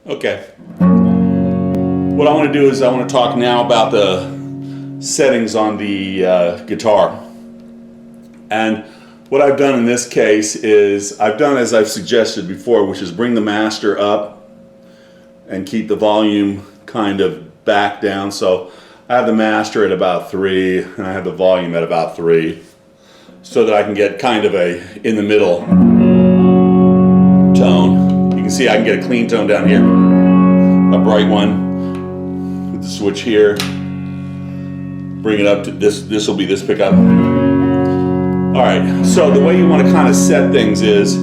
Okay. What I want to do is I want to talk now about the settings on the guitar. And what I've done in this case is I've done as I've suggested before, which is bring the master up and keep the volume kind of back down. So I have the master at about 3 and I have the volume at about 3 so that I can get kind of a in the middle tone. You can see I can get a clean tone down here, a bright one with the switch here. Bring it up to this will be this pickup. All right, so the way you want to kind of set things is,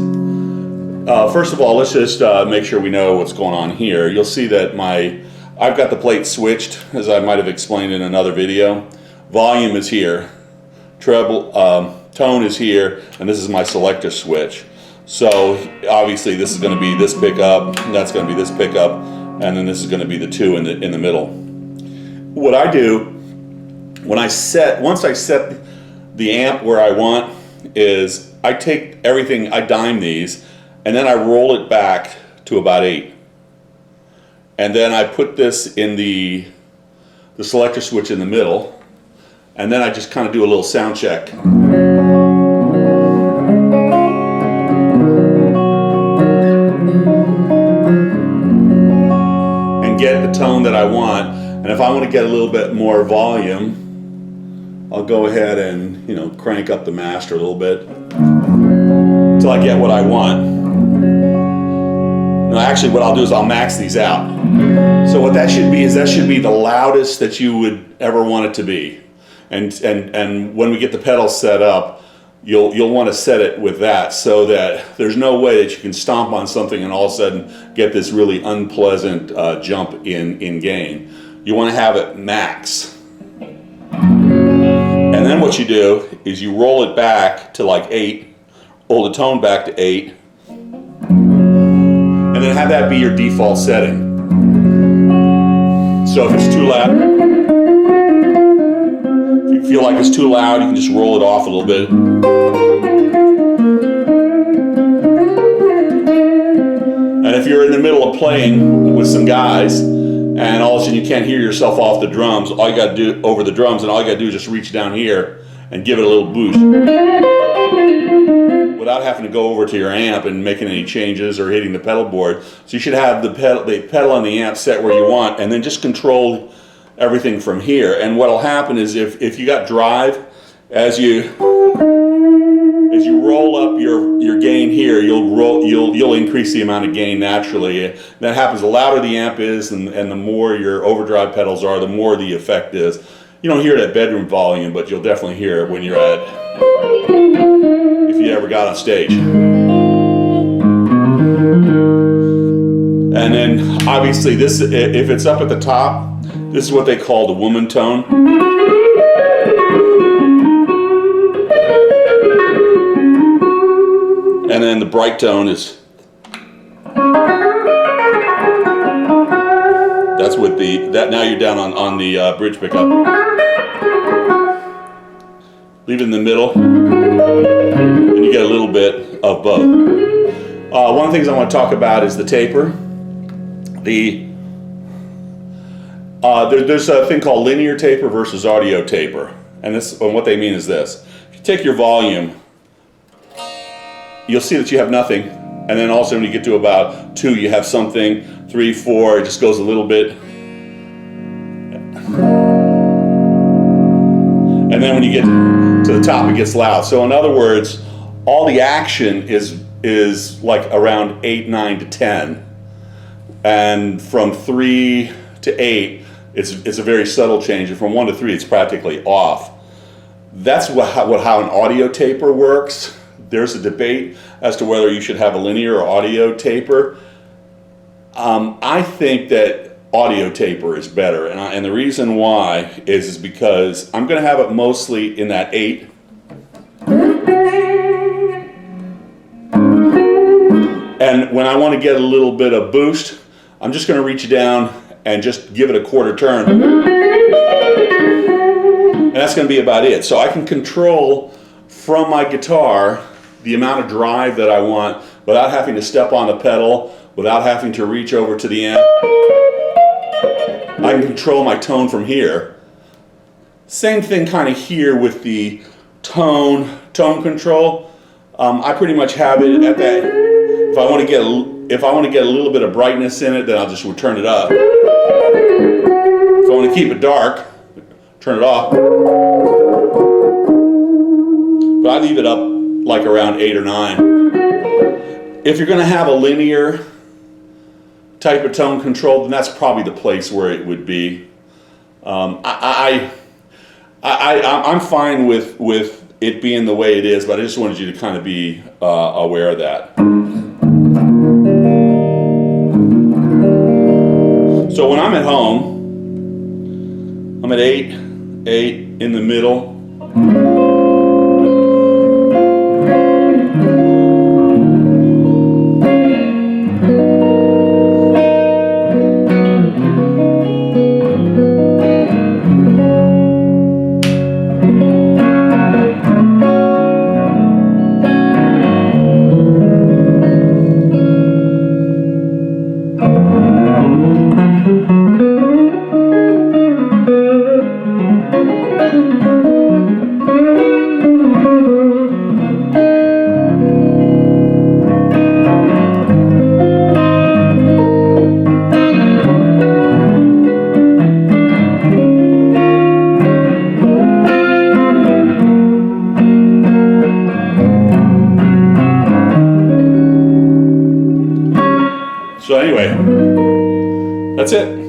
first of all, let's just make sure we know what's going on here. You'll see that I've got the plate switched, as I might have explained in another video. Volume is here, treble, tone is here, and this is my selector switch. So obviously this is going to be this pickup, and that's going to be this pickup, and then this is going to be the 2 in the middle. What I do when once I set the amp where I want is I take everything, I dime these, and then I roll it back to about 8. And then I put this in the selector switch in the middle, and then I just kind of do a little sound check. And get the tone that I want. And if I want to get a little bit more volume, I'll go ahead and, crank up the master a little bit until I get what I want. Now, actually, what I'll do is I'll max these out. So what that should be is that should be the loudest that you would ever want it to be. And when we get the pedals set up, you'll want to set it with that so that there's no way that you can stomp on something and all of a sudden get this really unpleasant jump in gain. You want to have it max. And then what you do is you roll it back to like 8, roll the tone back to 8, and then have that be your default setting. So if it's too loud, if you feel like it's too loud, you can just roll it off a little bit. And if you're in the middle of playing with some guys, and all of a sudden you can't hear yourself off the drums, all you got to do over the drums, and all you got to do is just reach down here and give it a little boost without having to go over to your amp and making any changes or hitting the pedal board. So you should have the pedal on the amp set where you want, and then just control everything from here. And what'll happen is if you got drive, as you roll up your gain here, you'll increase the amount of gain naturally. That happens the louder the amp is, and the more your overdrive pedals are, the more the effect is. You don't hear it at bedroom volume, but you'll definitely hear it when you're if you ever got on stage. And then obviously this, if it's up at the top, this is what they call the woman tone. And then the bright tone is, that's with now you're down on the bridge pickup. Leave it in the middle, and you get a little bit of both. One of the things I want to talk about is the taper. There's a thing called linear taper versus audio taper, and what they mean is this: if you take your volume, you'll see that you have nothing, and then also when you get to about 2, you have something, 3, 4, it just goes a little bit. And then when you get to the top, it gets loud. So in other words, all the action is like around 8, 9 to 10. And from 3 to 8, it's a very subtle change. And from 1 to 3, it's practically off. That's how an audio taper works. There's a debate as to whether you should have a linear or audio taper. I think that audio taper is better, and the reason why is because I'm going to have it mostly in that 8. And when I want to get a little bit of boost, I'm just going to reach down and just give it a quarter turn. And that's going to be about it. So I can control from my guitar the amount of drive that I want without having to step on the pedal, without having to reach over to the amp. I can control my tone from here. Same thing kind of here with the tone control. I pretty much have it at that. If I want to get a little bit of brightness in it, then I'll just turn it up. If I want to keep it dark, turn it off. But I leave it up like around 8 or 9. If you're going to have a linear type of tone control, then that's probably the place where it would be. I'm fine with it being the way it is, but I just wanted you to kind of be aware of that. So when I'm at home, I'm at 8 in the middle. So anyway, that's it.